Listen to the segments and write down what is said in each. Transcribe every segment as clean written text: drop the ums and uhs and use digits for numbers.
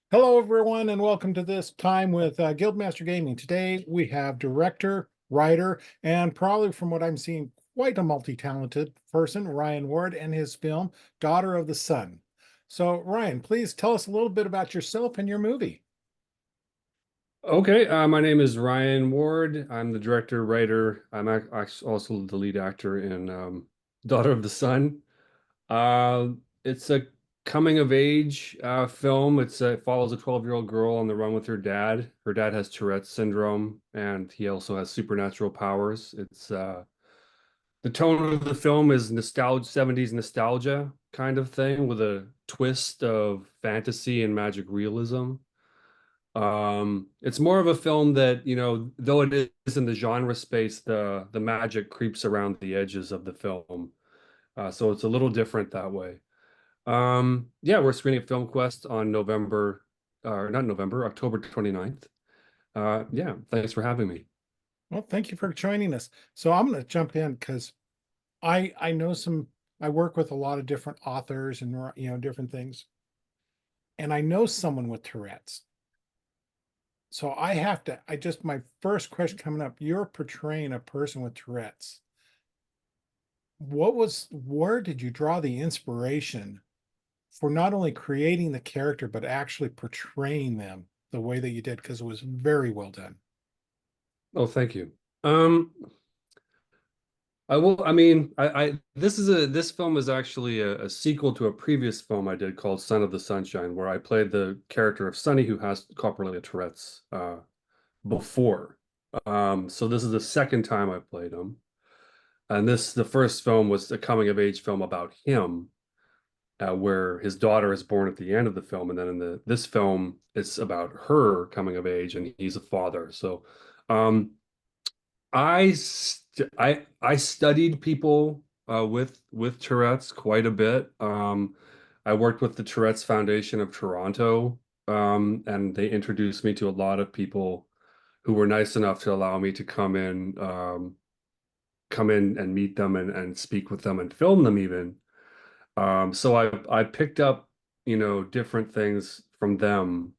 Hello, everyone, and welcome to this time with Guildmaster Gaming. Today, we have director, writer, and probably from what I'm seeing, quite a multi-talented person, Ryan Ward, and his film, Daughter of the Sun. So, Ryan, please tell us a little bit about yourself and your movie. Okay, my name is Ryan Ward. I'm the director, writer. Also the lead actor in Daughter of the Sun. It's a coming of age film. It follows a 12-year-old girl on the run with her dad. Her dad has Tourette's syndrome, and he also has supernatural powers. It's The tone of the film is nostalgia, 70s nostalgia kind of thing with a twist of fantasy and magic realism. It's more of a film that, though it is in the genre space, the magic creeps around the edges of the film. So it's a little different that way. Yeah, we're screening at Film Quest on not November, October 29th. Yeah, thanks for having me. Well, thank you for joining us. So, I'm going to jump in because I know I work with a lot of different authors and different things, and I know someone with Tourette's. So my first question coming up, you're portraying a person with Tourette's. Where did you draw the inspiration for not only creating the character, but actually portraying them the way that you did? Because it was very well done. Oh, thank you. Um, I mean, this film is actually a sequel to a previous film I did called Son of the Sunshine, where I played the character of Sonny, who has Coprolalia Tourette's, before. So this is the second time I played him. And the first film was a coming of age film about him, where his daughter is born at the end of the film, and then in this film, it's about her coming of age, and he's a father. So, um, I studied people with Tourette's quite a bit. I worked with the Tourette's Foundation of Toronto, and they introduced me to a lot of people who were nice enough to allow me to come in and meet them and speak with them and film them even. So I picked up, different things from them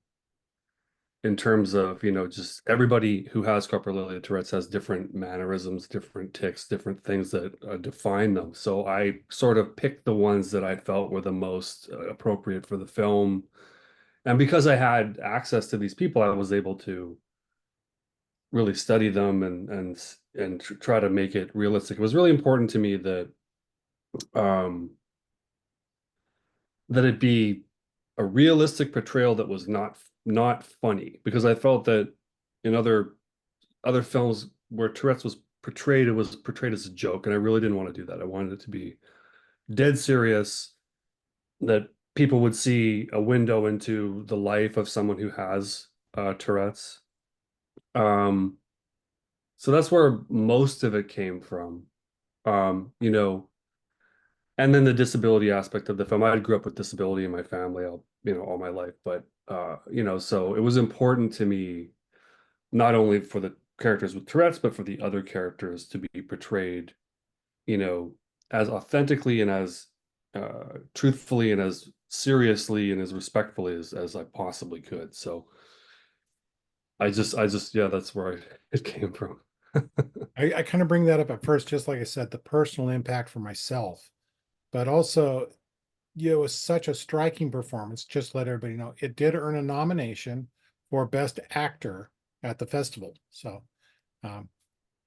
in terms of, just everybody who has Coprolalia Tourette's has different mannerisms, different tics, different things that define them. So I sort of picked the ones that I felt were the most appropriate for the film. And because I had access to these people, I was able to really study them and try to make it realistic. It was really important to me um that it be a realistic portrayal that was not funny, because I felt that in other films where Tourette's was portrayed, it was portrayed as a joke, and I really didn't want to do that. I wanted it to be dead serious, that people would see a window into the life of someone who has Tourette's. Um, so that's where most of it came from. Um, you know, and then the disability aspect of the film. I grew up with disability in my family, all my life, but so it was important to me not only for the characters with Tourette's, but for the other characters to be portrayed, you know, as authentically and as truthfully and as seriously and as respectfully as I possibly could. So yeah, that's where it came from. I kind of bring that up at first, just like I said, the personal impact for myself, but also, it was such a striking performance. Just let everybody know it did earn a nomination for Best Actor at the festival. So um,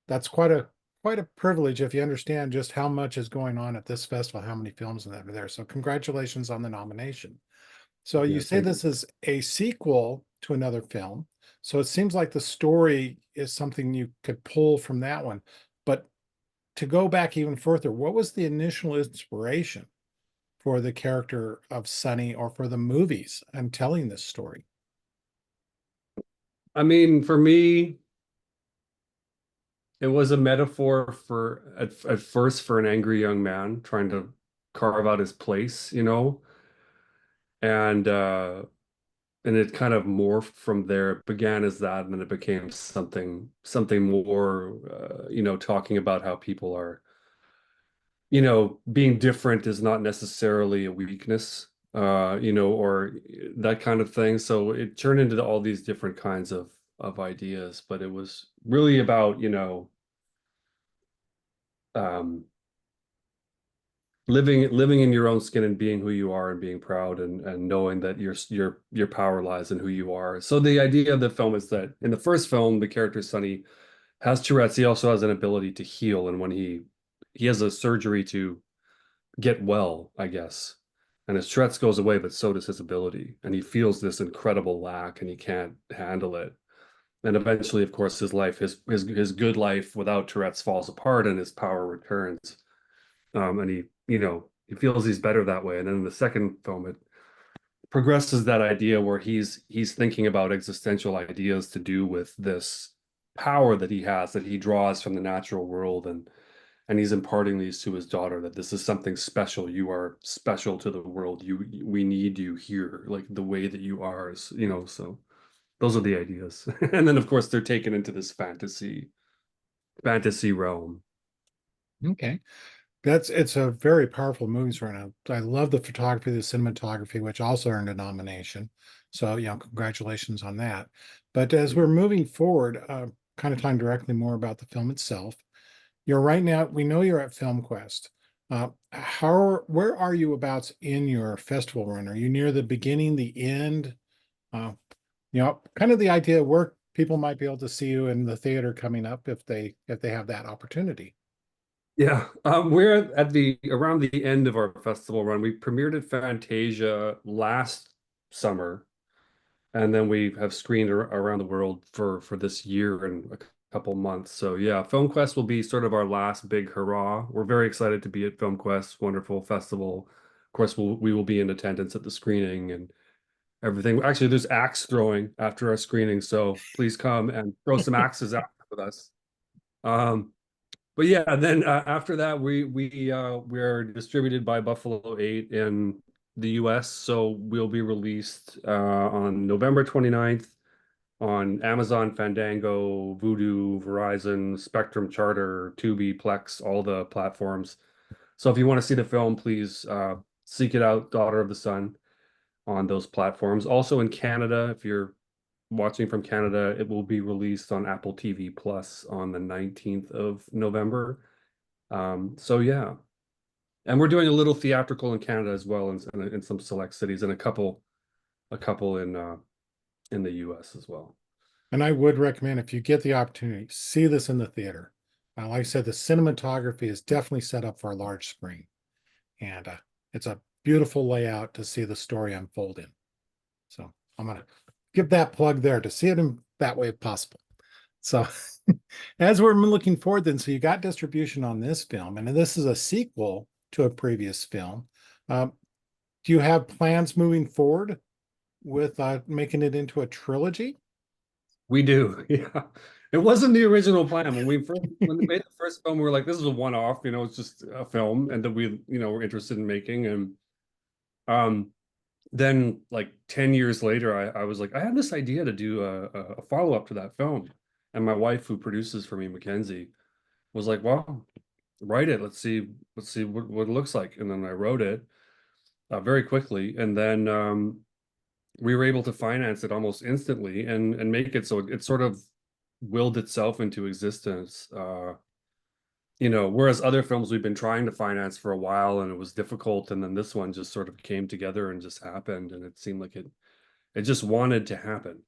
that's quite a privilege if you understand just how much is going on at this festival, how many films that are there. So congratulations on the nomination. So you Yeah, say thank this you. is a sequel to another film. So it seems like the story is something you could pull from that one. But to go back even further, what was the initial inspiration for the character of Sonny or for the movies and telling this story? I mean, for me, it was a metaphor at first for an angry young man trying to carve out his place, and and it kind of morphed from there. It began as that, and then it became something more, talking about how people are, being different is not necessarily a weakness. or that kind of thing. So it turned into all these different kinds of ideas, but it was really about, um, living in your own skin and being who you are and being proud and knowing that your power lies in who you are. So the idea of the film is that in the first film, the character Sonny has Tourette's. He also has an ability to heal, and when he has a surgery to get well, I guess. And his Tourette's goes away, but so does his ability. And he feels this incredible lack and he can't handle it. And eventually, of course, his life, his good life without Tourette's falls apart and his power returns. And he feels he's better that way. And then in the second film, it progresses that idea where he's thinking about existential ideas to do with this power that he has, that he draws from the natural world, and he's imparting these to his daughter, that this is something special. You are special to the world. We need you here, like the way that you are. So those are the ideas. And then of course they're taken into this fantasy realm. Okay. It's a very powerful movie right now. I love the photography, the cinematography, which also earned a nomination. So, congratulations on that. But as we're moving forward, kind of talking directly more about the film itself, you're right now, we know you're at Film Quest. Where are you about in your festival run? Are you near the beginning, the end? Uh, kind of the idea where people might be able to see you in the theater coming up if they have that opportunity. Yeah, we're at the around the end of our festival run. We premiered at Fantasia last summer, and then we have screened around the world for this year and a couple months. So yeah, Film Quest will be sort of our last big hurrah. We're very excited to be at Film Quest, wonderful festival. Of course, we will be in attendance at the screening and everything. Actually, there's axe throwing after our screening, so please come and throw some axes out with us. Um, but yeah, then after that, we're distributed by Buffalo 8 in the US. So we'll be released on November 29th on Amazon, Fandango, Vudu, Verizon, Spectrum, Charter, Tubi, Plex, all the platforms. So if you want to see the film, please seek it out, Daughter of the Sun, on those platforms. Also in Canada, if you're watching from Canada, it will be released on Apple TV Plus on the 19th of November. So yeah, and we're doing a little theatrical in Canada as well, in some select cities, and a couple in the US as well. And I would recommend if you get the opportunity, see this in the theater. Like I said, the cinematography is definitely set up for a large screen, and it's a beautiful layout to see the story unfold in. So I'm gonna give that plug there to see it in that way if possible. So as we're looking forward, then, so you got distribution on this film, and this is a sequel to a previous film. Um, do you have plans moving forward with making it into a trilogy? We do, yeah. It wasn't the original plan when we made the first film. We were like, this is a one-off, it's just a film, and that we're interested in making. And um, then like 10 years later, I was like, I have this idea to do a follow-up to that film. And my wife, who produces for me, Mackenzie, was like, well, write it. Let's see what it looks like. And then I wrote it very quickly. And then we were able to finance it almost instantly and make it so it sort of willed itself into existence. Whereas other films we've been trying to finance for a while and it was difficult, and then this one just sort of came together and just happened, and it seemed like it just wanted to happen.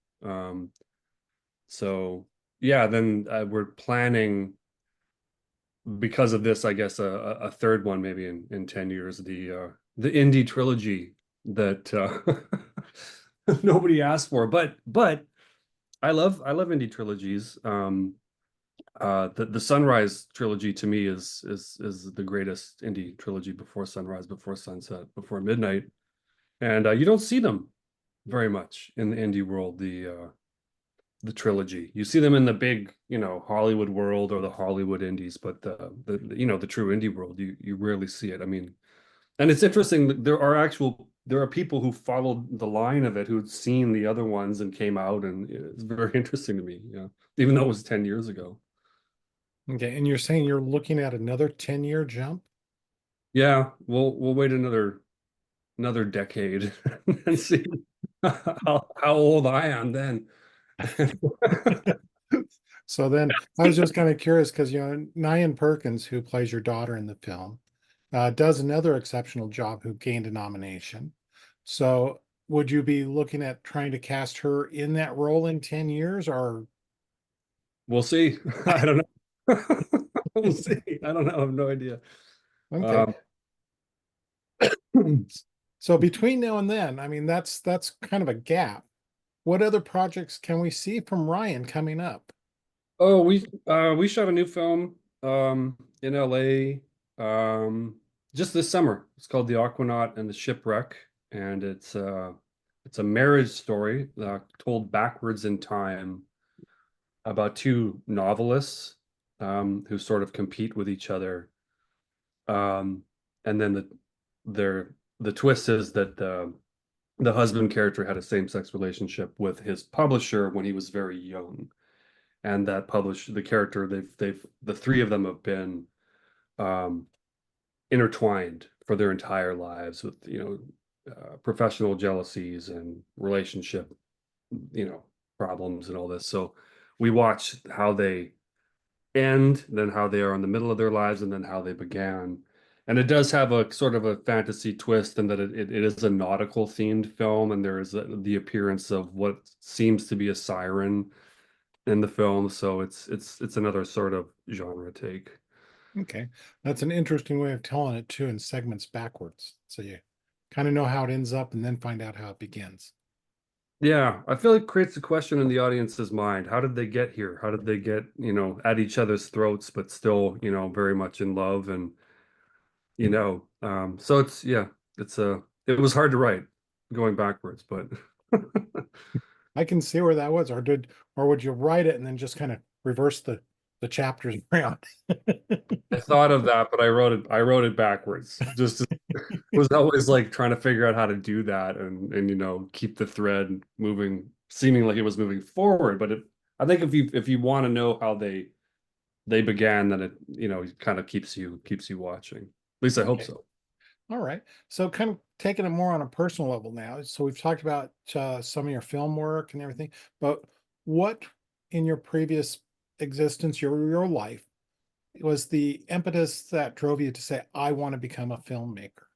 So yeah, then we're planning, because of this, I guess a third one maybe in 10 years, the Indy trilogy that nobody asked for, but I love Indy trilogies. The Sunrise trilogy to me is the greatest Indy trilogy, before Sunrise, before Sunset, before Midnight, and you don't see them very much in the indie world. The trilogy, you see them in the big, Hollywood world or the Hollywood indies, but the true indie world, you rarely see it. I mean, and it's interesting that there are people who followed the line of it who'd seen the other ones and came out, and it's very interesting to me, even though it was 10 years ago. Okay, and you're saying you're looking at another 10-year jump? Yeah, we'll wait another another decade and see how old I am then. So then I was just kind of curious because, Nyan Perkins, who plays your daughter in the film, does another exceptional job who gained a nomination. So would you be looking at trying to cast her in that role in 10 years or? We'll see. I don't know. We'll see. I don't know. I have no idea. Okay. Um, So between now and then, I mean, that's kind of a gap. What other projects can we see from Ryan coming up? oh, we shot a new film in LA just this summer. It's called The Aquanaut and the Shipwreck, and it's a marriage story told backwards in time about two novelists who sort of compete with each other. And then the twist is that the husband character had a same-sex relationship with his publisher when he was very young. And that published the character, the three of them have been um, intertwined for their entire lives with, professional jealousies and relationship, problems and all this. So we watch how they end, then how they are in the middle of their lives, and then how they began. And it does have a sort of a fantasy twist in that it is a nautical themed film, and there is the appearance of what seems to be a siren in the film. So it's another sort of genre take. Okay. That's an interesting way of telling it too, in segments backwards. So you kind of know how it ends up and then find out how it begins. Yeah, I feel it creates a question in the audience's mind. How did they get here? How did they get, at each other's throats, but still, very much in love and, so it was hard to write going backwards, but I can see where that was, or would you write it and then just kind of reverse the chapters around? I thought of that, but I wrote it backwards. Was always like trying to figure out how to do that and keep the thread moving, seeming like it was moving forward. But I think if you want to know how they began, then it kind of keeps you watching. At least I hope Okay. so. All right. So kind of taking it more on a personal level now. So we've talked about some of your film work and everything, but what in your previous existence, your life, was the impetus that drove you to say, I want to become a filmmaker?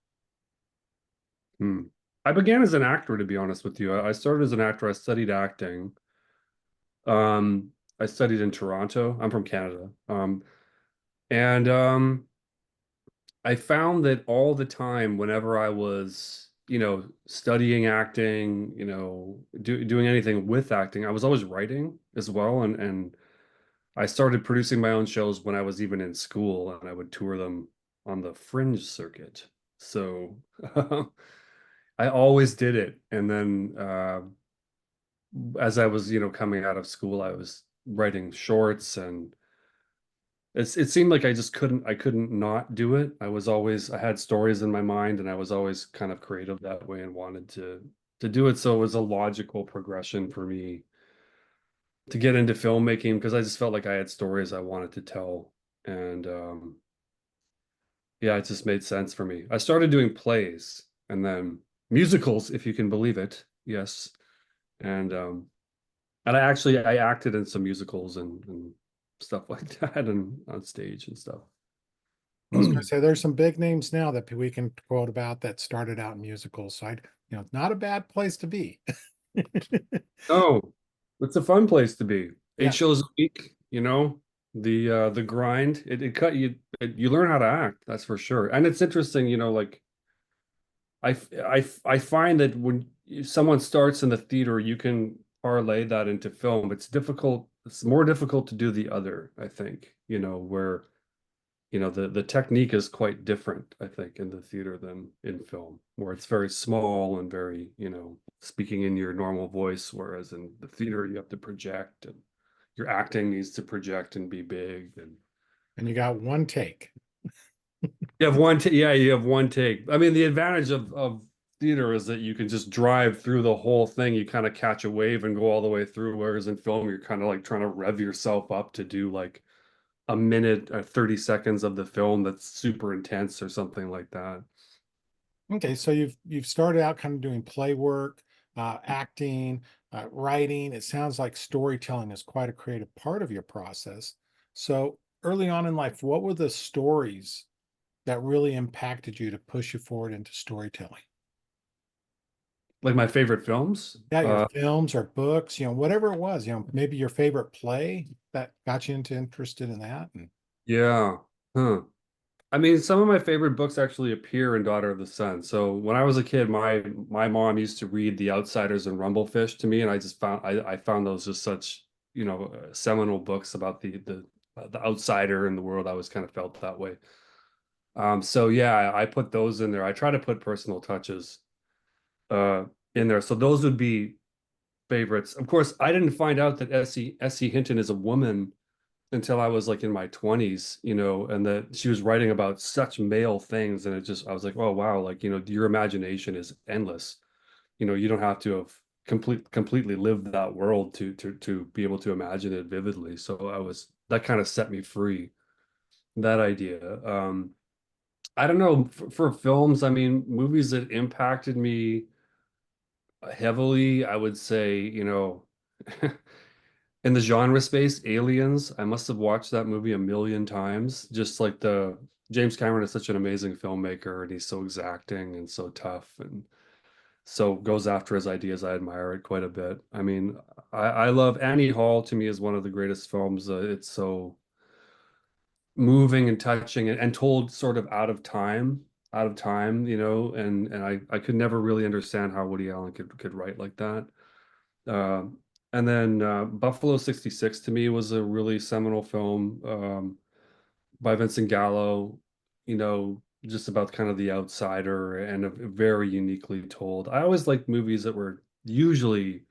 Hmm. I began as an actor, to be honest with you. I started as an actor. I studied acting. Um, I studied in Toronto. I'm from Canada. And I found that all the time, whenever I was, studying acting, doing anything with acting, I was always writing as well. And I started producing my own shows when I was even in school, and I would tour them on the Fringe circuit. So I always did it. And then as I was, coming out of school, I was writing shorts and it seemed like I couldn't not do it. I had stories in my mind and I was always kind of creative that way and wanted to do it. So it was a logical progression for me to get into filmmaking because I just felt like I had stories I wanted to tell. And yeah, it just made sense for me. I started doing plays and then musicals, if you can believe it. Yes. And I acted in some musicals and stuff like that and on stage and stuff. I was going to say there's some big names now that we can quote about that started out in musicals. So not a bad place to be. Oh, it's a fun place to be. Eight Yeah. shows a week, the grind. You learn how to act, that's for sure. And it's interesting, like I find that when someone starts in the theater, you can parlay that into film. It's difficult. It's more difficult to do the other, I think, where the technique is quite different, I think, in the theater than in film, where it's very small and very, speaking in your normal voice, whereas in the theater you have to project and your acting needs to project and be big. And And you got one take. you have one take. I mean, the advantage of theater is that you can just drive through the whole thing. You kind of catch a wave and go all the way through, whereas in film you're kind of like trying to rev yourself up to do like a minute or 30 seconds of the film that's super intense or something like that. Okay, so you've started out kind of doing play work, acting, writing. It sounds like storytelling is quite a creative part of your process. So early on in life, what were the stories that really impacted you to push you forward into storytelling? Like my favorite films. Yeah, your films or books, whatever it was, maybe your favorite play that got you into interested in that. And Yeah. Huh. I mean, some of my favorite books actually appear in Daughter of the Sun. So when I was a kid, my mom used to read The Outsiders and Rumblefish to me, and I just found I found those just such, seminal books about the outsider in the world. I always kind of felt that way. So yeah, I put those in there. I try to put personal touches uh in there. So those would be favorites. Of course, I didn't find out that S.E. Hinton is a woman until I was like in my 20s, and that she was writing about such male things. And I was like, oh, wow, like, your imagination is endless. You don't have to have completely lived that world to be able to imagine it vividly. So that kind of set me free, that idea. I don't know, for films, I mean, movies that impacted me heavily, I would say, in the genre space, Aliens, I must have watched that movie a million times. Just like the James Cameron is such an amazing filmmaker and he's so exacting and so tough and so goes after his ideas. I admire it quite a bit. I mean, I love Annie Hall to me is one of the greatest films. It's so moving and touching and told sort of out of time, and I could never really understand how Woody Allen could write like that. And then Buffalo 66 to me was a really seminal film by Vincent Gallo, just about kind of the outsider and very uniquely told. I always liked movies that were usually,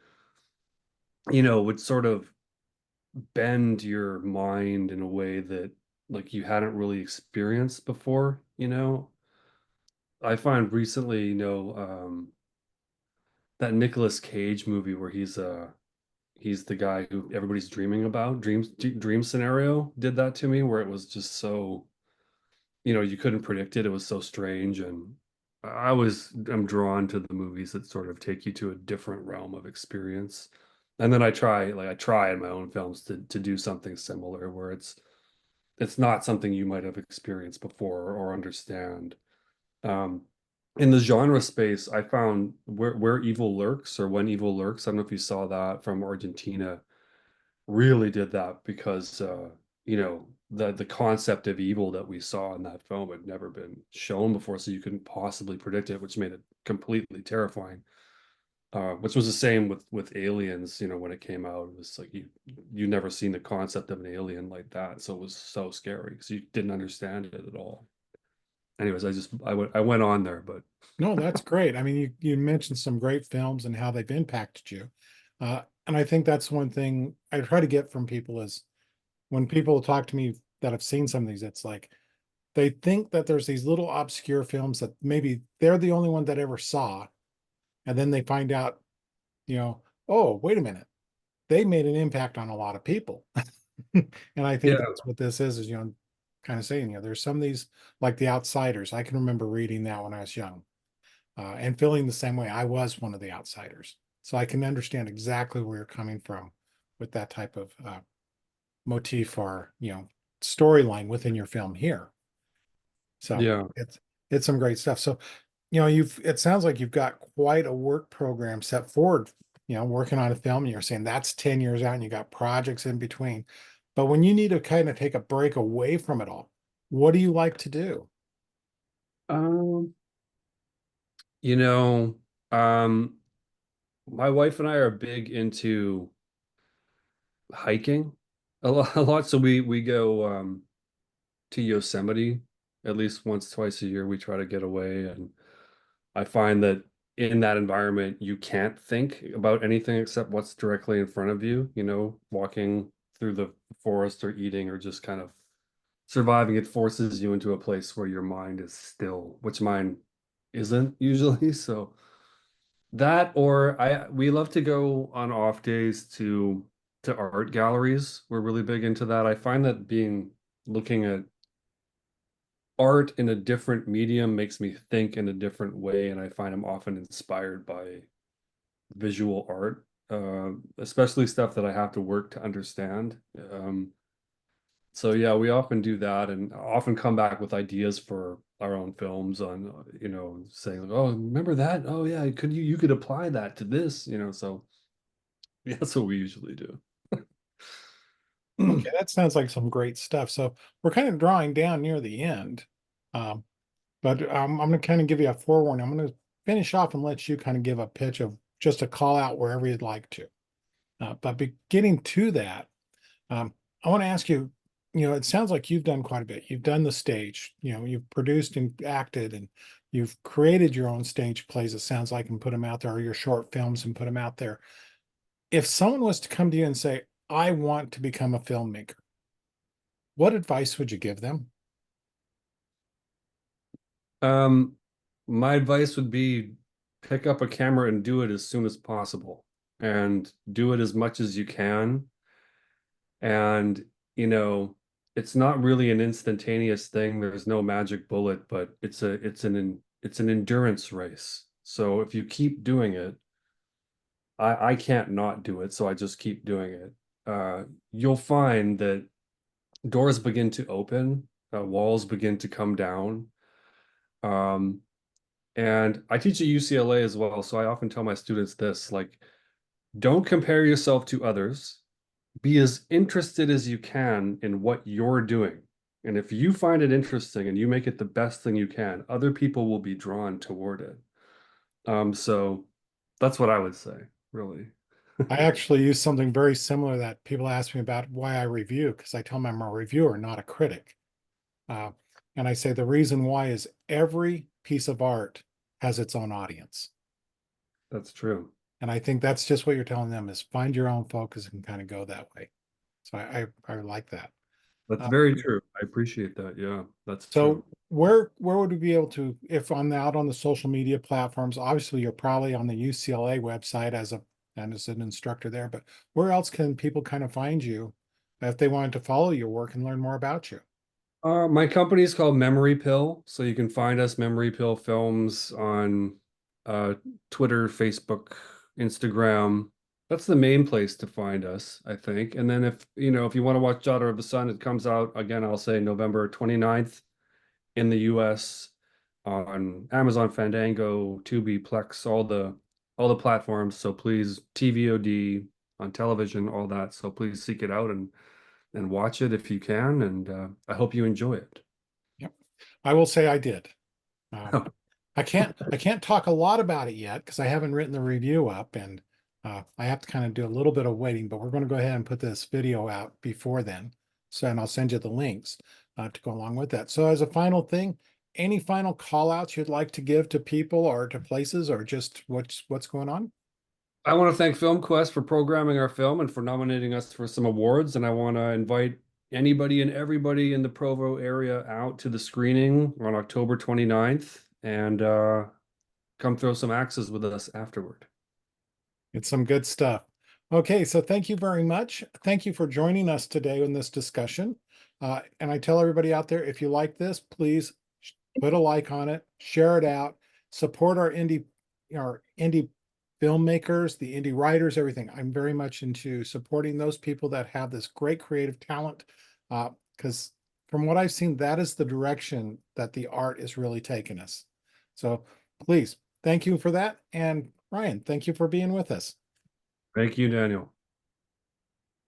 would sort of bend your mind in a way that like you hadn't really experienced before. I find recently, that Nicolas Cage movie where he's the guy who everybody's dreaming about. Dream Scenario did that to me where it was just so, you couldn't predict it. It was so strange. And I'm drawn to the movies that sort of take you to a different realm of experience. And then I try in my own films to do something similar where it's not something you might have experienced before or understand. Um, in the genre space, I found Where Evil Lurks or When Evil Lurks. I don't know if you saw that from Argentina really did that because the concept of evil that we saw in that film had never been shown before, so you couldn't possibly predict it, which made it completely terrifying. Which was the same with Aliens, when it came out. It was like you never seen the concept of an alien like that, so it was so scary because you didn't understand it at all. Anyways, I went on there, but no, that's great. I mean, you mentioned some great films and how they've impacted you. And I think that's one thing I try to get from people is when people talk to me that have seen some of these, it's like they think that there's these little obscure films that maybe they're the only one that ever saw. And then they find out, you know, oh, wait a minute, they made an impact on a lot of people. And I think yeah, that's what this is, kind of saying, there's some of these like The Outsiders. I can remember reading that when I was young, and feeling the same way. I was one of the outsiders. So I can understand exactly where you're coming from with that type of motif or, storyline within your film here. So yeah. it's some great stuff. So, it sounds like you've got quite a work program set forward, working on a film. And you're saying that's 10 years out and you got projects in between. But when you need to kind of take a break away from it all, what do you like to do? Um, you know, um, my wife and I are big into hiking a lot. So we go to Yosemite at least once, twice a year. We try to get away, and I find that in that environment, you can't think about anything except what's directly in front of you, walking through the forest or eating or just kind of surviving. It forces you into a place where your mind is still, which mine isn't usually. So that or we love to go on off days to art galleries. We're really big into that. I find that being looking at art in a different medium makes me think in a different way, and I find I'm often inspired by visual art, especially stuff that I have to work to understand. So yeah, we often do that, and often come back with ideas for our own films on, saying, "Oh, remember that? Oh yeah, could you could apply that to this?" So yeah, that's what we usually do. Okay, that sounds like some great stuff. So we're kind of drawing down near the end. Um, but I'm going to kind of give you a forewarning. I'm going to finish off and let you kind of give a pitch of just a call out wherever you'd like to. But getting to that, I want to ask you, it sounds like you've done quite a bit. You've done the stage, you've produced and acted, and you've created your own stage plays, it sounds like, and put them out there, or your short films and put them out there. If someone was to come to you and say, I want to become a filmmaker, what advice would you give them? Um, my advice would be pick up a camera and do it as soon as possible, and do it as much as you can. And, you know, it's not really an instantaneous thing. There's no magic bullet, but it's an endurance race. So if you keep doing it, I can't not do it, so I just keep doing it. You'll find that doors begin to open, walls begin to come down. Um, and I teach at UCLA as well, so I often tell my students this, like, don't compare yourself to others. Be as interested as you can in what you're doing. And if you find it interesting and you make it the best thing you can, other people will be drawn toward it. So that's what I would say, really. I actually use something very similar that people ask me about why I review, because I tell them I'm a reviewer, not a critic. Uh, and I say the reason why is every piece of art has its own audience. That's true. And I think that's just what you're telling them is find your own focus and kind of go that way. So I like that. That's Uh, very true. I appreciate that. Yeah, that's so true. where would we be able to, if I'm out on the social media platforms, obviously you're probably on the UCLA website and as an instructor there, but where else can people kind of find you if they wanted to follow your work and learn more about you? My company is called Memory Pill, so you can find us Memory Pill Films on uh, Twitter, Facebook, Instagram. That's the main place to find us, I think. And then if you want to watch Daughter of the Sun, it comes out again, I'll say November 29th in the US on Amazon Fandango, Tubi, Plex, all the platforms. So please, TVOD on television, all that. So please seek it out and watch it if you can. And I hope you enjoy it. Yep. I will say I did. Um, I can't talk a lot about it yet because I haven't written the review up and I have to kind of do a little bit of waiting, but we're going to go ahead and put this video out before then. So, and I'll send you the links to go along with that. So as a final thing, any final call outs you'd like to give to people or to places or just what's going on? I want to thank FilmQuest for programming our film and for nominating us for some awards. And I want to invite anybody and everybody in the Provo area out to the screening on October 29th and come throw some axes with us afterward. It's some good stuff. Okay, so thank you very much. Thank you for joining us today in this discussion. And I tell everybody out there, if you like this, please put a like on it, share it out, support our indie filmmakers, the indie writers, everything. I'm very much into supporting those people that have this great creative talent, because from what I've seen, that is the direction that the art is really taking us. So please, thank you for that. And Ryan, thank you for being with us. Thank you, Daniel.